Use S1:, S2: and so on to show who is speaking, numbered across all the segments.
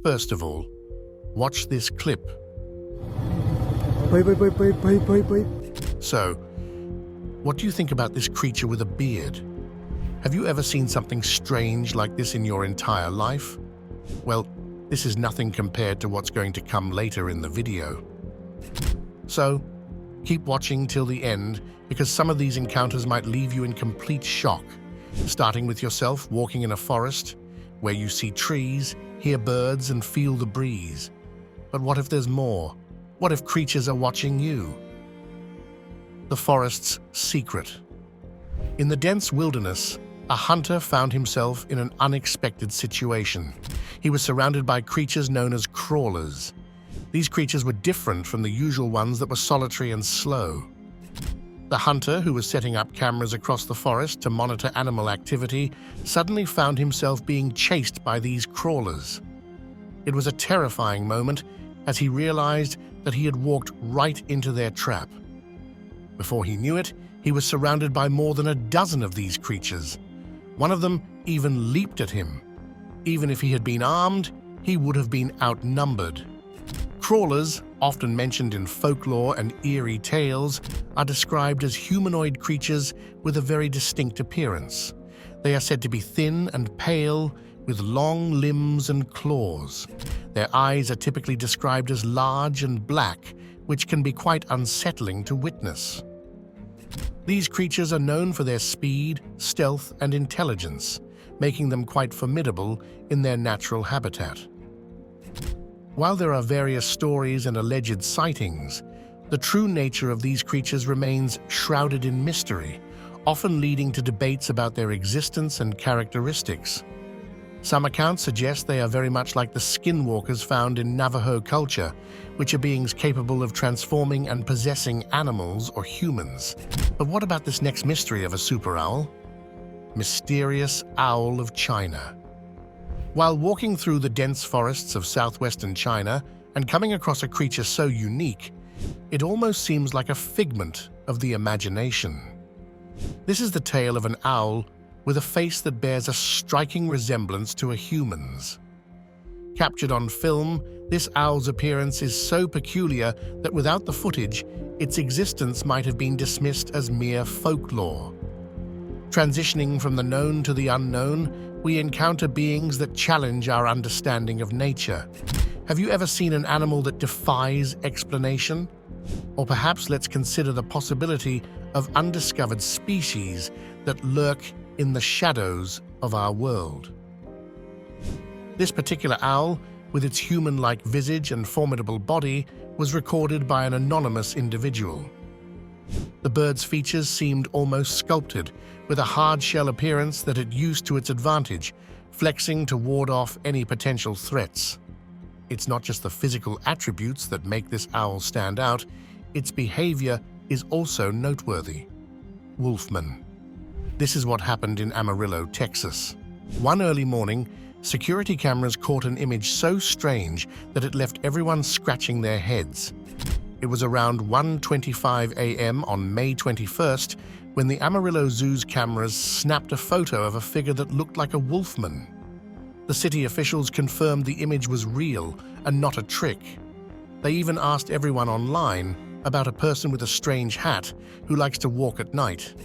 S1: First of all, watch this clip. So, what do you think about this creature with a beard? Have you ever seen something strange like this in your entire life? Well, this is nothing compared to what's going to come later in the video. So, keep watching till the end, because some of these encounters might leave you in complete shock, starting with yourself walking in a forest where you see trees, hear birds, and feel the breeze. But what if there's more? What if creatures are watching you? The forest's secret. In the dense wilderness, a hunter found himself in an unexpected situation. He was surrounded by creatures known as crawlers. These creatures were different from the usual ones that were solitary and slow. The hunter, who was setting up cameras across the forest to monitor animal activity, suddenly found himself being chased by these crawlers. It was a terrifying moment as he realized that he had walked right into their trap. Before he knew it, he was surrounded by more than a dozen of these creatures. One of them even leaped at him. Even if he had been armed, he would have been outnumbered. Crawlers, often mentioned in folklore and eerie tales, are described as humanoid creatures with a very distinct appearance. They are said to be thin and pale, with long limbs and claws. Their eyes are typically described as large and black, which can be quite unsettling to witness. These creatures are known for their speed, stealth, and intelligence, making them quite formidable in their natural habitat. While there are various stories and alleged sightings, the true nature of these creatures remains shrouded in mystery, often leading to debates about their existence and characteristics. Some accounts suggest they are very much like the skinwalkers found in Navajo culture, which are beings capable of transforming and possessing animals or humans. But what about this next mystery of a super owl? Mysterious Owl of China. While walking through the dense forests of southwestern China and coming across a creature so unique, it almost seems like a figment of the imagination. This is the tale of an owl with a face that bears a striking resemblance to a human's. Captured on film, this owl's appearance is so peculiar that without the footage, its existence might have been dismissed as mere folklore. Transitioning from the known to the unknown, we encounter beings that challenge our understanding of nature. Have you ever seen an animal that defies explanation? Or perhaps let's consider the possibility of undiscovered species that lurk in the shadows of our world. This particular owl, with its human-like visage and formidable body, was recorded by an anonymous individual. The bird's features seemed almost sculpted, with a hard-shell appearance that it used to its advantage, flexing to ward off any potential threats. It's not just the physical attributes that make this owl stand out, its behavior is also noteworthy. Wolfman. This is what happened in Amarillo, Texas. One early morning, security cameras caught an image so strange that it left everyone scratching their heads. It was around 1:25 a.m. on May 21st when the Amarillo Zoo's cameras snapped a photo of a figure that looked like a wolfman. The city officials confirmed the image was real and not a trick. They even asked everyone online about a person with a strange hat who likes to walk at night.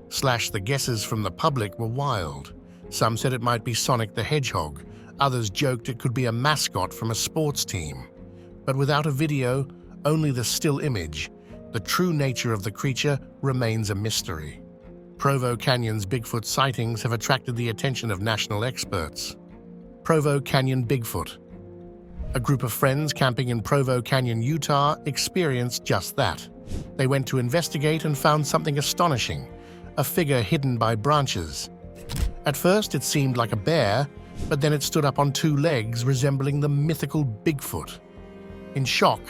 S1: The guesses from the public were wild. Some said it might be Sonic the Hedgehog. Others joked it could be a mascot from a sports team. But without a video, only the still image, the true nature of the creature remains a mystery. Provo Canyon's Bigfoot sightings have attracted the attention of national experts. Provo Canyon Bigfoot. A group of friends camping in Provo Canyon, Utah, experienced just that. They went to investigate and found something astonishing, a figure hidden by branches. At first it seemed like a bear, but then it stood up on two legs resembling the mythical Bigfoot. In shock,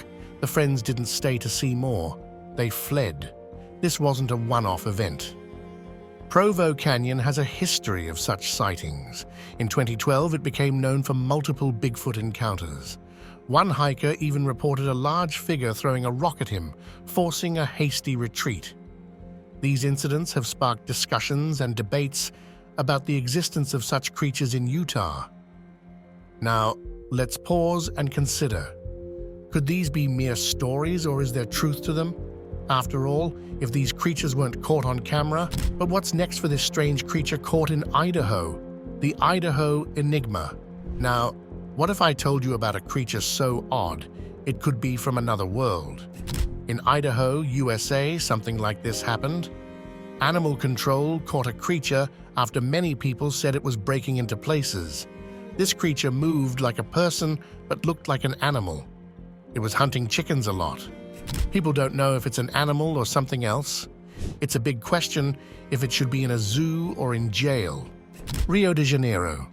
S1: the friends didn't stay to see more. They fled. This wasn't a one-off event. Provo Canyon has a history of such sightings. In 2012, it became known for multiple Bigfoot encounters. One hiker even reported a large figure throwing a rock at him, forcing a hasty retreat. These incidents have sparked discussions and debates about the existence of such creatures in Utah. Now, Let's pause and consider. Could these be mere stories, or is there truth to them? After all, if these creatures weren't caught on camera, but what's next for this strange creature caught in Idaho? The Idaho Enigma. Now, what if I told you about a creature so odd it could be from another world? In Idaho, USA, something like this happened. Animal control caught a creature after many people said it was breaking into places. This creature moved like a person but looked like an animal. It was hunting chickens a lot. People don't know if it's an animal or something else. It's a big question if it should be in a zoo or in jail. Rio de Janeiro.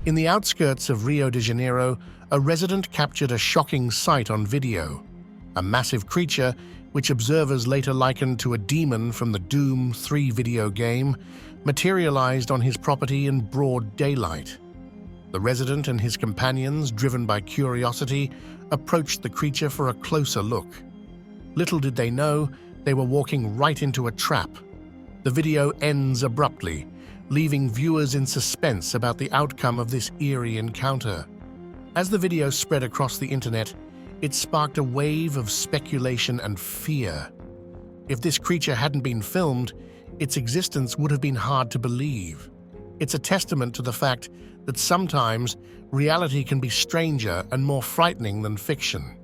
S1: In the outskirts of Rio de Janeiro, a resident captured a shocking sight on video. A massive creature, which observers later likened to a demon from the Doom 3 video game, materialized on his property in broad daylight. The resident and his companions, driven by curiosity, approached the creature for a closer look. Little did they know, they were walking right into a trap. The video ends abruptly, leaving viewers in suspense about the outcome of this eerie encounter. As the video spread across the internet, it sparked a wave of speculation and fear. If this creature hadn't been filmed, its existence would have been hard to believe. It's a testament to the fact that sometimes reality can be stranger and more frightening than fiction.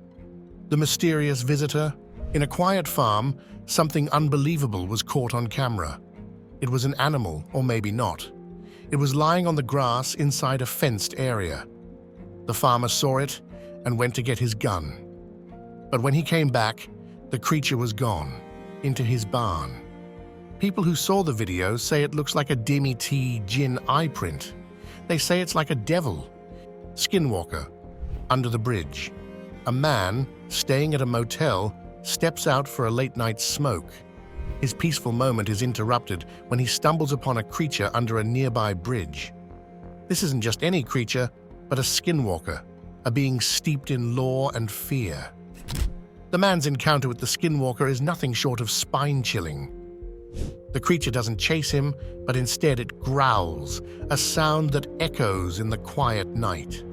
S1: The mysterious visitor. In a quiet farm, something unbelievable was caught on camera. It was an animal, or maybe not. It was lying on the grass inside a fenced area. The farmer saw it and went to get his gun. But when he came back, the creature was gone, into his barn. People who saw the video say it looks like a Demi-T Jinn eye print. They say it's like a devil. Skinwalker. Under the bridge. A man, staying at a motel, steps out for a late-night smoke. His peaceful moment is interrupted when he stumbles upon a creature under a nearby bridge. This isn't just any creature, but a skinwalker, a being steeped in lore and fear. The man's encounter with the skinwalker is nothing short of spine-chilling. The creature doesn't chase him, but instead it growls, a sound that echoes in the quiet night.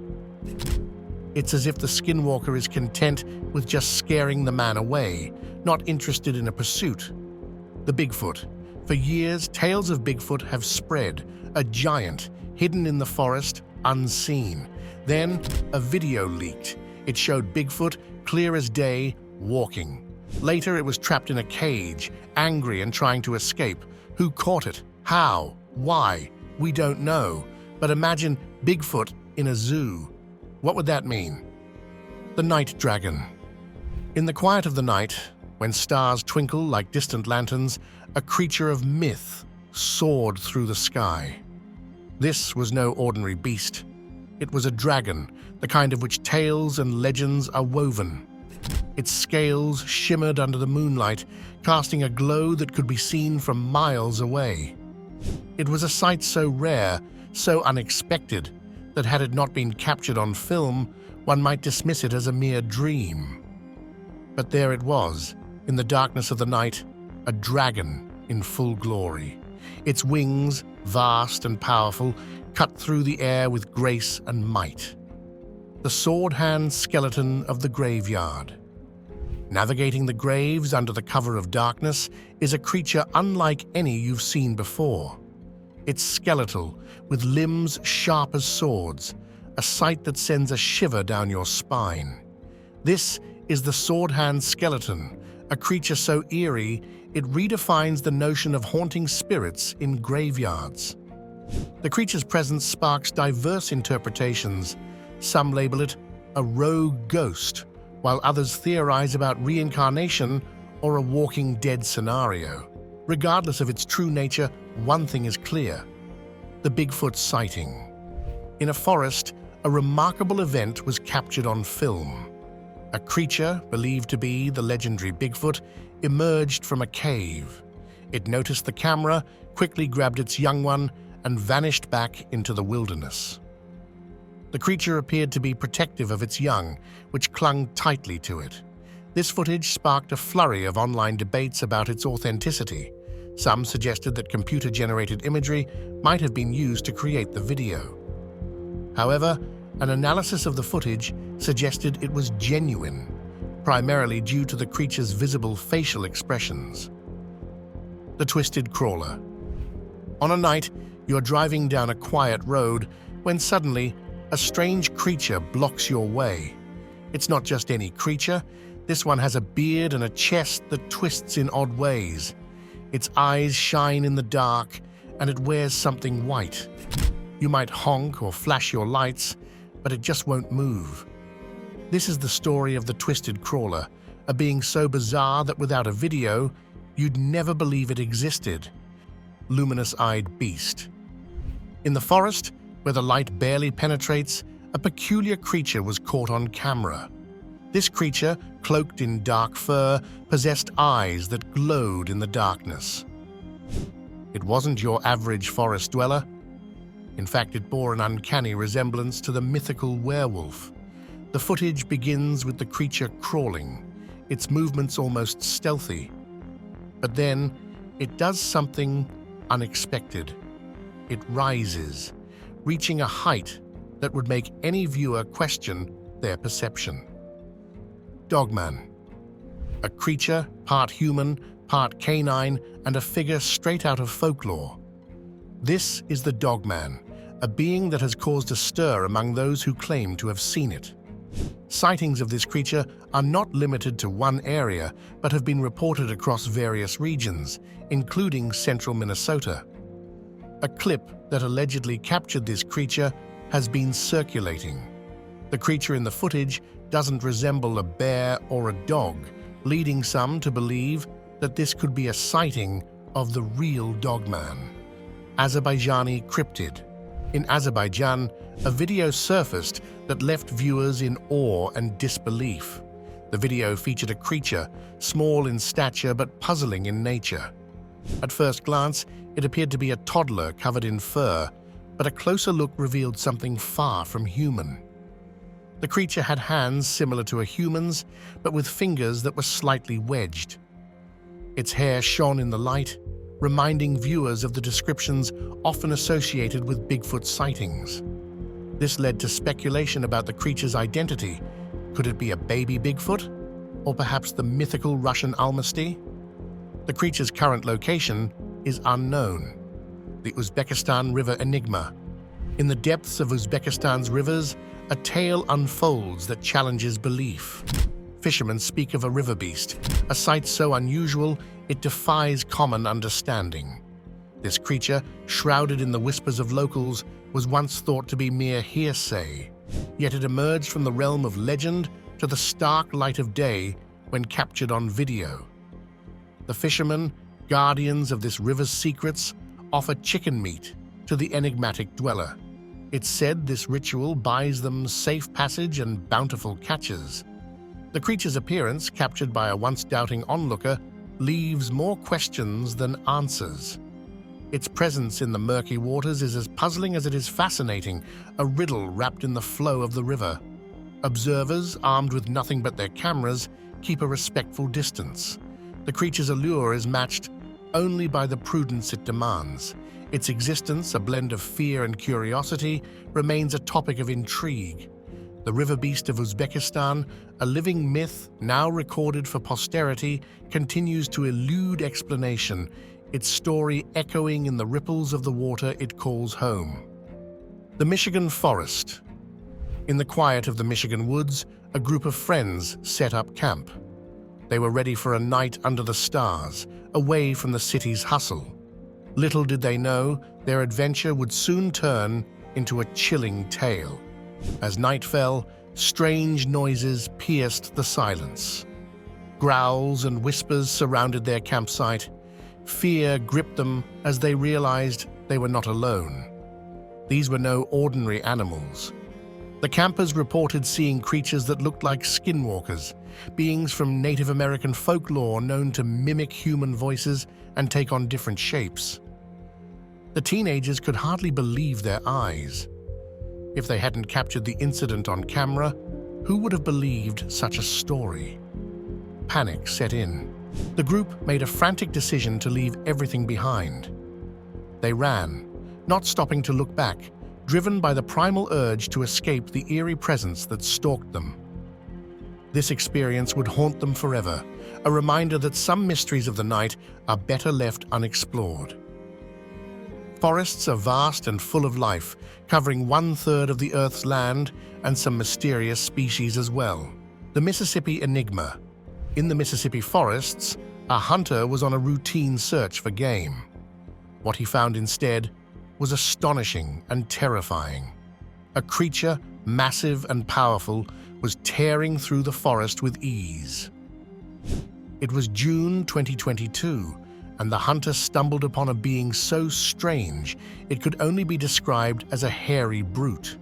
S1: It's as if the skinwalker is content with just scaring the man away, not interested in a pursuit. The Bigfoot. For years, tales of Bigfoot have spread, a giant, hidden in the forest, unseen. Then, a video leaked. It showed Bigfoot, clear as day, walking. Later, it was trapped in a cage, angry and trying to escape. Who caught it? How? Why? We don't know. But imagine Bigfoot in a zoo. What would that mean? The night dragon. In the quiet of the night, when stars twinkle like distant lanterns, a creature of myth soared through the sky. This was no ordinary beast. It was a dragon, the kind of which tales and legends are woven. Its scales shimmered under the moonlight, casting a glow that could be seen from miles away. It was a sight so rare, so unexpected, that had it not been captured on film, one might dismiss it as a mere dream. But there it was, in the darkness of the night, a dragon in full glory. Its wings, vast and powerful, cut through the air with grace and might. The sword-hand skeleton of the graveyard. Navigating the graves under the cover of darkness is a creature unlike any you've seen before. It's skeletal, with limbs sharp as swords, a sight that sends a shiver down your spine. This is the sword-hand skeleton, a creature so eerie it redefines the notion of haunting spirits in graveyards. The creature's presence sparks diverse interpretations. Some label it a rogue ghost, while others theorize about reincarnation or a Walking Dead scenario. Regardless of its true nature, one thing is clear: the Bigfoot sighting. In a forest, a remarkable event was captured on film. A creature, believed to be the legendary Bigfoot, emerged from a cave. It noticed the camera, quickly grabbed its young one, and vanished back into the wilderness. The creature appeared to be protective of its young, which clung tightly to it. This footage sparked a flurry of online debates about its authenticity. Some suggested that computer-generated imagery might have been used to create the video. However, An analysis of the footage suggested it was genuine, primarily due to the creature's visible facial expressions. The Twisted Crawler. On a night, you're driving down a quiet road when suddenly a strange creature blocks your way. It's not just any creature. This one has a beard and a chest that twists in odd ways. Its eyes shine in the dark, and it wears something white. You might honk or flash your lights, but it just won't move. This is the story of the Twisted Crawler, a being so bizarre that without a video, you'd never believe it existed. Luminous-eyed beast. In the forest, where the light barely penetrates, a peculiar creature was caught on camera. This creature, cloaked in dark fur, possessed eyes that glowed in the darkness. It wasn't your average forest dweller. In fact, it bore an uncanny resemblance to the mythical werewolf. The footage begins with the creature crawling, its movements almost stealthy. But then, it does something unexpected. It rises, reaching a height that would make any viewer question their perception. Dogman. A creature, part human, part canine, and a figure straight out of folklore. This is the Dogman, a being that has caused a stir among those who claim to have seen it. Sightings of this creature are not limited to one area, but have been reported across various regions, including central Minnesota. A clip that allegedly captured this creature has been circulating. The creature in the footage doesn't resemble a bear or a dog, leading some to believe that this could be a sighting of the real Dogman. Azerbaijani cryptid. In Azerbaijan, a video surfaced that left viewers in awe and disbelief. The video featured a creature, small in stature but puzzling in nature. At first glance, it appeared to be a toddler covered in fur, but a closer look revealed something far from human. The creature had hands similar to a human's, but with fingers that were slightly wedged. Its hair shone in the light, reminding viewers of the descriptions often associated with Bigfoot sightings. This led to speculation about the creature's identity. Could it be a baby Bigfoot? Or perhaps the mythical Russian Almasty? The creature's current location is unknown. The Uzbekistan River Enigma. In the depths of Uzbekistan's rivers, a tale unfolds that challenges belief. Fishermen speak of a river beast, a sight so unusual it defies common understanding. This creature, shrouded in the whispers of locals, was once thought to be mere hearsay, yet it emerged from the realm of legend to the stark light of day when captured on video. The fishermen, guardians of this river's secrets, offer chicken meat to the enigmatic dweller. It's said this ritual buys them safe passage and bountiful catches. The creature's appearance, captured by a once-doubting onlooker, leaves more questions than answers. Its presence in the murky waters is as puzzling as it is fascinating, a riddle wrapped in the flow of the river. Observers, armed with nothing but their cameras, keep a respectful distance. The creature's allure is matched only by the prudence it demands. Its existence, a blend of fear and curiosity, remains a topic of intrigue. The river beast of Uzbekistan, a living myth now recorded for posterity, continues to elude explanation, its story echoing in the ripples of the water it calls home. The Michigan Forest. In the quiet of the Michigan woods, a group of friends set up camp. They were ready for a night under the stars, away from the city's hustle. Little did they know, their adventure would soon turn into a chilling tale. As night fell, strange noises pierced the silence. Growls and whispers surrounded their campsite. Fear gripped them as they realized they were not alone. These were no ordinary animals. The campers reported seeing creatures that looked like skinwalkers, beings from Native American folklore known to mimic human voices and take on different shapes. The teenagers could hardly believe their eyes. If they hadn't captured the incident on camera, who would have believed such a story? Panic set in. The group made a frantic decision to leave everything behind. They ran, not stopping to look back, driven by the primal urge to escape the eerie presence that stalked them. This experience would haunt them forever, a reminder that some mysteries of the night are better left unexplored. Forests are vast and full of life, covering 1/3 of the Earth's land and some mysterious species as well. The Mississippi Enigma. In the Mississippi forests, a hunter was on a routine search for game. What he found instead was astonishing and terrifying. A creature, massive and powerful, was tearing through the forest with ease. It was June 2022, and the hunter stumbled upon a being so strange it could only be described as a hairy brute.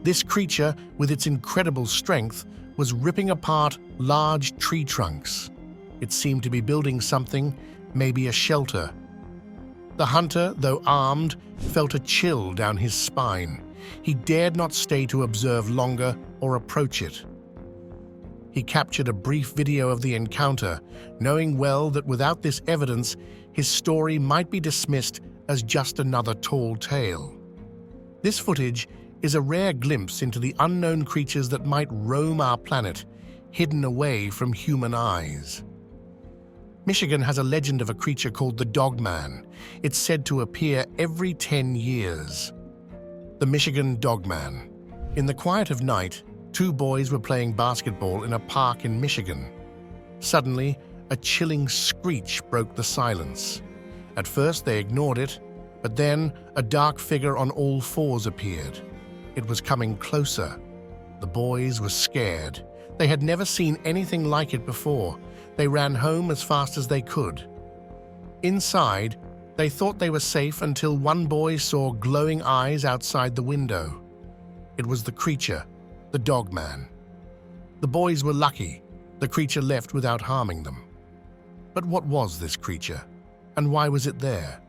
S1: This creature, with its incredible strength, was ripping apart large tree trunks. It seemed to be building something, maybe a shelter. The hunter, though armed, felt a chill down his spine. He dared not stay to observe longer or approach it. He captured a brief video of the encounter, knowing well that without this evidence, his story might be dismissed as just another tall tale. This footage is a rare glimpse into the unknown creatures that might roam our planet, hidden away from human eyes. Michigan has a legend of a creature called the Dogman. It's said to appear every 10 years. The Michigan Dogman. In the quiet of night, two boys were playing basketball in a park in Michigan. Suddenly, a chilling screech broke the silence. At first, they ignored it, but then a dark figure on all fours appeared. It was coming closer. The boys were scared. They had never seen anything like it before. They ran home as fast as they could. Inside, they thought they were safe until one boy saw glowing eyes outside the window. It was the creature, the Dogman. The boys were lucky. The creature left without harming them. But what was this creature, and why was it there?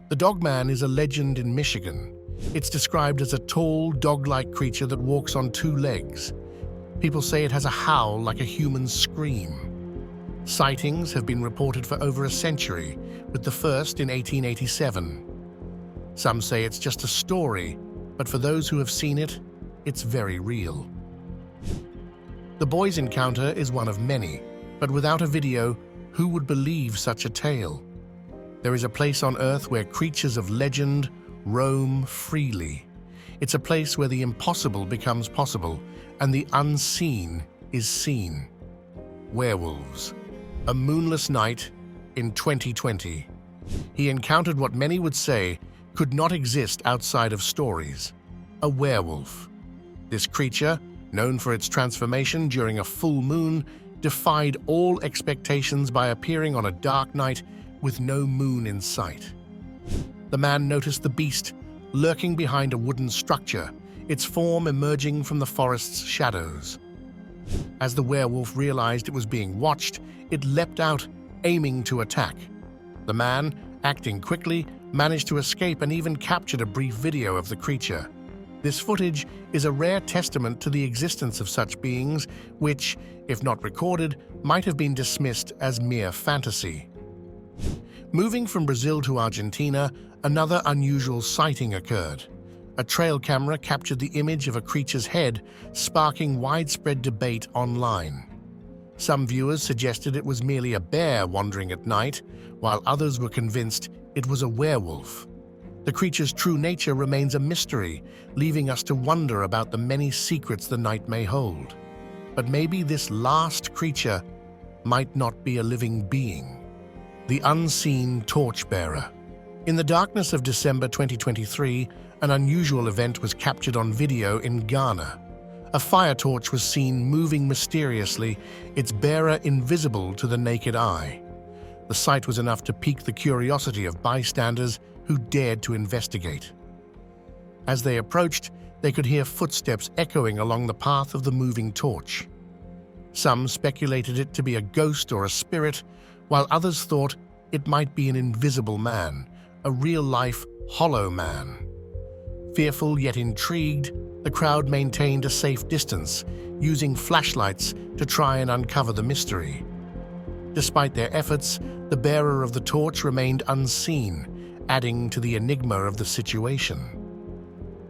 S1: The Dogman is a legend in Michigan. It's described as a tall, dog-like creature that walks on two legs. People say it has a howl like a human scream. Sightings have been reported for over a century, with the first in 1887. Some say it's just a story, but for those who have seen it, it's very real. The boys' encounter is one of many, but without a video, who would believe such a tale? There is a place on Earth where creatures of legend roam freely. It's a place where the impossible becomes possible and the unseen is seen. Werewolves. A moonless night in 2020. He encountered what many would say could not exist outside of stories. A werewolf. This creature, known for its transformation during a full moon, defied all expectations by appearing on a dark night with no moon in sight. The man noticed the beast lurking behind a wooden structure, its form emerging from the forest's shadows. As the werewolf realized it was being watched, it leapt out, aiming to attack. The man, acting quickly, managed to escape and even captured a brief video of the creature. This footage is a rare testament to the existence of such beings, which, if not recorded, might have been dismissed as mere fantasy. Moving from Brazil to Argentina, another unusual sighting occurred. A trail camera captured the image of a creature's head, sparking widespread debate online. Some viewers suggested it was merely a bear wandering at night, while others were convinced it was a werewolf. The creature's true nature remains a mystery, leaving us to wonder about the many secrets the night may hold. But maybe this last creature might not be a living being. The unseen torchbearer. In the darkness of December 2023, an unusual event was captured on video in Ghana. A fire torch was seen moving mysteriously, its bearer invisible to the naked eye. The sight was enough to pique the curiosity of bystanders who dared to investigate. As they approached, they could hear footsteps echoing along the path of the moving torch. Some speculated it to be a ghost or a spirit, while others thought it might be an invisible man, a real-life hollow man. Fearful yet intrigued, the crowd maintained a safe distance, using flashlights to try and uncover the mystery. Despite their efforts, the bearer of the torch remained unseen, adding to the enigma of the situation.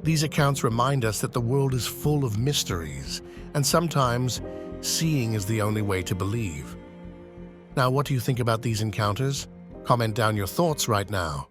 S1: These accounts remind us that the world is full of mysteries, and sometimes seeing is the only way to believe. Now, what do you think about these encounters? Comment down your thoughts right now.